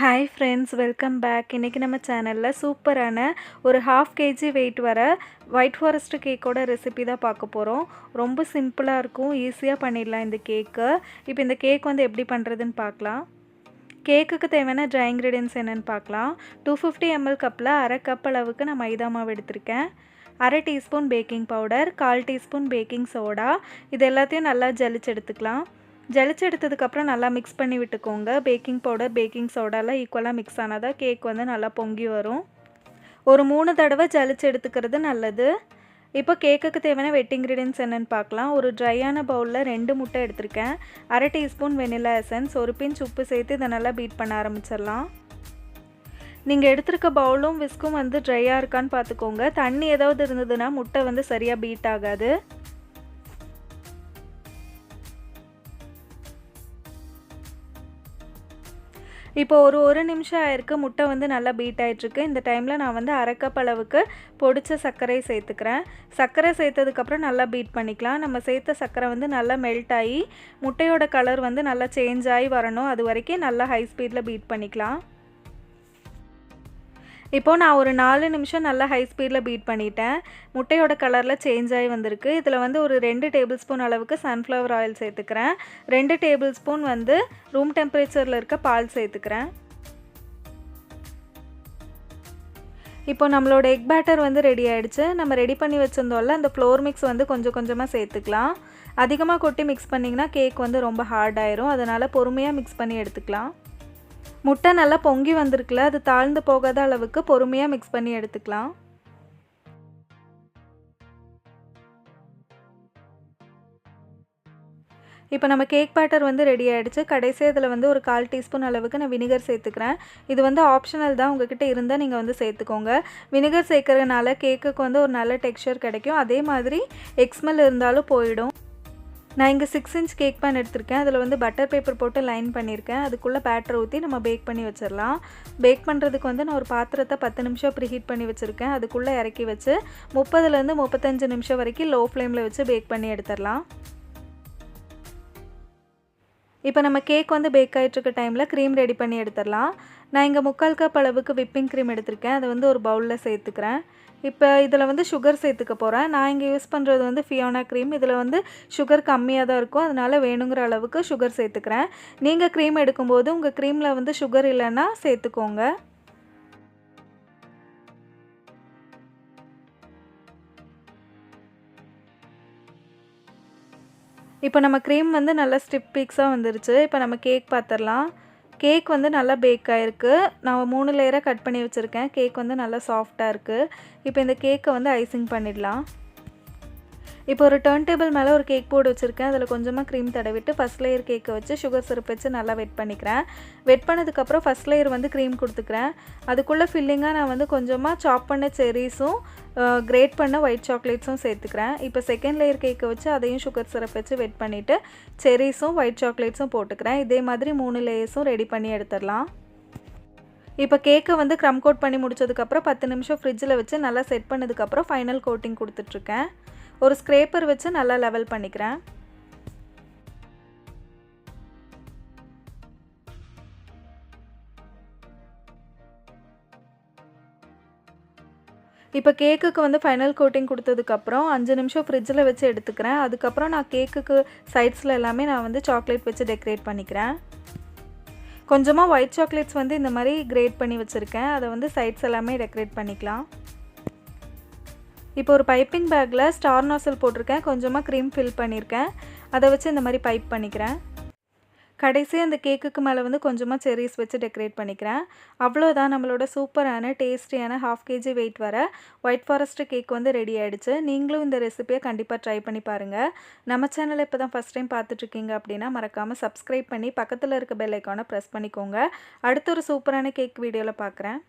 Hi friends, welcome back. இன்றைக்கி நம்ம சேனலில் சூப்பரான ஒரு 1/2 kg வெயிட் வர ஒயிட் ஃபாரஸ்ட் கேக்கோட ரெசிபி தான் பார்க்க போகிறோம். ரொம்ப சிம்பிளாக இருக்கும், ஈஸியாக பண்ணிடலாம் இந்த கேக்கு. இப்போ இந்த கேக் வந்து எப்படி பண்ணுறதுன்னு பார்க்கலாம். கேக்குக்கு தேவையான ட்ரை இன்க்ரீடியன்ஸ் என்னென்னு பார்க்கலாம். 250 ml கப்பில் 1/2 கப் அளவுக்கு நான் மைதா மாவு எடுத்திருக்கேன். 1/2 teaspoon baking powder, 1/4 teaspoon baking soda, இது எல்லாத்தையும் நல்லா ஜலிச்சு எடுத்துக்கலாம். ஜலிச்சு எடுத்ததுக்கப்புறம் நல்லா மிக்ஸ் பண்ணி விட்டுக்கோங்க. பேக்கிங் பவுடர், பேக்கிங் சோடாலாம் ஈக்குவலாக மிக்ஸ் ஆனால் தான் கேக் வந்து நல்லா பொங்கி வரும். ஒரு 3 தடவை ஜலிச்சு எடுத்துக்கிறது நல்லது. இப்போ கேக்குக்கு தேவையான வெட் இன்க்ரீடியன்ஸ் என்னென்னு பார்க்கலாம். ஒரு ட்ரையான பவுலில் 2 முட்டை எடுத்திருக்கேன். 1/2 டீஸ்பூன் வெனிலா எசன்ஸ், ஒரு பிஞ்ச் உப்பு சேர்த்து இதை நல்லா பீட் பண்ண ஆரம்பிச்சிடலாம். நீங்கள் எடுத்திருக்க பவுலும் விஸ்கும் வந்து ட்ரையாக இருக்கான்னு பார்த்துக்கோங்க. தண்ணி ஏதாவது இருந்ததுன்னா முட்டை வந்து சரியாக பீட் ஆகாது. இப்போ ஒரு நிமிஷம் ஆயிருக்கு. முட்டை வந்து நல்லா பீட் ஆகிட்டுருக்கு. இந்த டைமில் நான் வந்து 1/2 கப் அளவுக்கு பொடிச்ச சர்க்கரை சேர்த்துக்கிறேன். சர்க்கரை சேர்த்ததுக்கப்புறம் நல்லா பீட் பண்ணிக்கலாம். நம்ம சேர்த்த சர்க்கரை வந்து நல்லா மெல்ட் ஆகி முட்டையோட கலர் வந்து நல்லா சேஞ்ச் ஆகி வரணும். அது வரைக்கும் நல்லா ஹை ஸ்பீடில் பீட் பண்ணிக்கலாம். இப்போது நான் ஒரு 4 நிமிஷம் நல்லா ஹை ஸ்பீடில் பீட் பண்ணிட்டேன். முட்டையோட கலரில் சேஞ்ச் ஆகி வந்திருக்கு. இதில் வந்து ஒரு 2 டேபிள் ஸ்பூன் அளவுக்கு சன்ஃப்ளவர் ஆயில் சேர்த்துக்கிறேன். 2 டேபிள் ஸ்பூன் வந்து ரூம் டெம்பரேச்சரில் இருக்க பால் சேர்த்துக்கிறேன். இப்போ நம்மளோட எக் பேட்டர் வந்து ரெடி ஆகிடுச்சு. நம்ம ரெடி பண்ணி வச்சுருந்தோம்ல, அந்த ஃப்ளோர் மிக்ஸ் வந்து கொஞ்சம் கொஞ்சமாக சேர்த்துக்கலாம். அதிகமாக கொட்டி மிக்ஸ் பண்ணிங்கன்னா கேக் வந்து ரொம்ப ஹார்ட் ஆயிரும். அதனால் பொறுமையாக மிக்ஸ் பண்ணி எடுத்துக்கலாம். முட்டை நல்லா பொங்கி வந்திருக்குல, அது தாழ்ந்து போகாத அளவுக்கு பொறுமையாக மிக்ஸ் பண்ணி எடுத்துக்கலாம். இப்போ நம்ம கேக் பேட்டர் வந்து ரெடி ஆகிடுச்சு. கடைசியாக இதில் வந்து ஒரு 1/4 டீஸ்பூன் அளவுக்கு நான் வினிகர் சேர்த்துக்கிறேன். இது வந்து ஆப்ஷனல் தான், உங்ககிட்ட இருந்தால் நீங்கள் வந்து சேர்த்துக்கோங்க. வினிகர் சேர்க்கறதுனால கேக்குக்கு வந்து ஒரு நல்ல டெக்ஸ்சர் கிடைக்கும். அதே மாதிரி எக் ஸ்மெல் இருந்தாலும் போயிடும். நான் இங்கே 6 இன்ச் கேக் பேன் எடுத்திருக்கேன். அதில் வந்து பட்டர் பேப்பர் போட்டு லைன் பண்ணியிருக்கேன். அதுக்குள்ளே பேட்டர் ஊற்றி நம்ம பேக் பண்ணி வச்சிடலாம். பேக் பண்ணுறதுக்கு வந்து நான் ஒரு பாத்திரத்தை 10 நிமிஷம் ப்ரீஹீட் பண்ணி வச்சுருக்கேன். அதுக்குள்ளே இறக்கி வச்சு 30லேருந்து 35 நிமிஷம் வரைக்கும் லோ ஃப்ளேமில் வச்சு பேக் பண்ணி எடுத்துடலாம். இப்போ நம்ம கேக் வந்து பேக் ஆகிட்டுருக்க டைமில் க்ரீம் ரெடி பண்ணி எடுத்துடலாம். நான் இங்கே 3/4 கப் அளவுக்கு விப்பிங் க்ரீம் எடுத்திருக்கேன். அதை வந்து ஒரு பவுலில் சேர்த்துக்கிறேன். இப்போ இதில் வந்து சுகர் சேர்த்துக்க போகிறேன். நான் இங்கே யூஸ் பண்ணுறது வந்து ஃபியோனா க்ரீம். இதில் வந்து சுகர் கம்மியாக தான் இருக்கும். அதனால் வேணுங்கிற அளவுக்கு சுகர் சேர்த்துக்கிறேன். நீங்கள் க்ரீம் எடுக்கும்போது உங்கள் க்ரீமில் வந்து சுகர் இல்லைன்னா சேர்த்துக்கோங்க. இப்போ நம்ம க்ரீம் வந்து நல்லா ஸ்டிப் பீக்ஸாக வந்துருச்சு. இப்போ நம்ம கேக் பார்த்துடலாம். கேக் வந்து நல்லா பேக் ஆகிருக்கு. நான் 3 லேயராக கட் பண்ணி வச்சுருக்கேன். கேக் வந்து நல்லா சாஃப்டாக இருக்குது. இப்போ இந்த கேக்கை வந்து ஐசிங் பண்ணிடலாம். இப்போ ஒரு டர்ன் டேபிள் மேலே ஒரு கேக் போர்டு வச்சுருக்கேன். அதில் கொஞ்சமாக க்ரீம் தடவிட்டு ஃபஸ்ட் லேயர் கேக்கை வச்சு சுகர் சிரப் வச்சு நல்லா வெட் பண்ணிக்கிறேன். வெட் பண்ணதுக்கப்புறம் ஃபஸ்ட் லேயர் வந்து க்ரீம் கொடுத்துக்கிறேன். அதுக்குள்ளே ஃபில்லிங்காக நான் வந்து கொஞ்சமாக சாப் பண்ண செரீஸும் கிரேட் பண்ண ஒயிட் சாக்லேட்ஸும் சேர்த்துக்கிறேன். இப்போ செகண்ட் லேயர் கேக்கை வச்சு அதையும் சுகர் சிரப் வச்சு வெட் பண்ணிவிட்டு செரீஸும் ஒயிட் சாக்லேட்ஸும் போட்டுக்கிறேன். இதே மாதிரி 3 லேயர்ஸும் ரெடி பண்ணி எடுத்துடலாம். இப்போ கேக்கை வந்து க்ரம் கோட் பண்ணி முடிச்சதுக்கப்புறம் 10 நிமிஷம் ஃப்ரிட்ஜில் வச்சு நல்லா செட் பண்ணதுக்கப்புறம் ஃபைனல் கோட்டிங் கொடுத்துட்ருக்கேன். ஒரு ஸ்க்ரேப்பர் வச்சு நல்லா லெவல் பண்ணிக்கிறேன். இப்போ கேக்குக்கு வந்து ஃபைனல் கோட்டிங் கொடுத்ததுக்கப்புறம் 5 நிமிஷம் ஃப்ரிட்ஜில் வச்சு எடுத்துக்கிறேன். அதுக்கப்புறம் நான் கேக்குக்கு சைட்ஸில் எல்லாமே நான் வந்து சாக்லேட் வச்சு டெக்கரேட் பண்ணிக்கிறேன். கொஞ்சமாக ஒயிட் சாக்லேட்ஸ் வந்து இந்த மாதிரி கிரேட் பண்ணி வச்சுருக்கேன். அதை வந்து சைட்ஸ் எல்லாமே டெக்கரேட் பண்ணிக்கலாம். இப்போ ஒரு பைப்பிங் பேக்கில் ஸ்டார் நாசல் போட்டிருக்கேன். கொஞ்சமாக க்ரீம் ஃபில் பண்ணியிருக்கேன். அதை வச்சு இந்த மாதிரி பைப் பண்ணிக்கிறேன். கடைசியாக அந்த கேக்குக்கு மேலே வந்து கொஞ்சமாக செரீஸ் வச்சு டெக்கரேட் பண்ணிக்கிறேன். அவ்வளோதான், நம்மளோட சூப்பரான டேஸ்டியான 1/2 kg வெயிட் வர ஒயிட் ஃபாரஸ்ட் கேக் வந்து ரெடி ஆகிடுச்சு. நீங்களும் இந்த ரெசிபியை கண்டிப்பாக ட்ரை பண்ணி பாருங்கள். நம்ம சேனலை இப்போ தான் ஃபஸ்ட் டைம் பார்த்துட்ருக்கீங்க அப்படின்னா மறக்காமல் சப்ஸ்கிரைப் பண்ணி பக்கத்தில் இருக்க பெல் ஐக்கானை ப்ரெஸ் பண்ணிக்கோங்க. அடுத்த ஒரு சூப்பரான கேக் வீடியோவில் பார்க்குறேன்.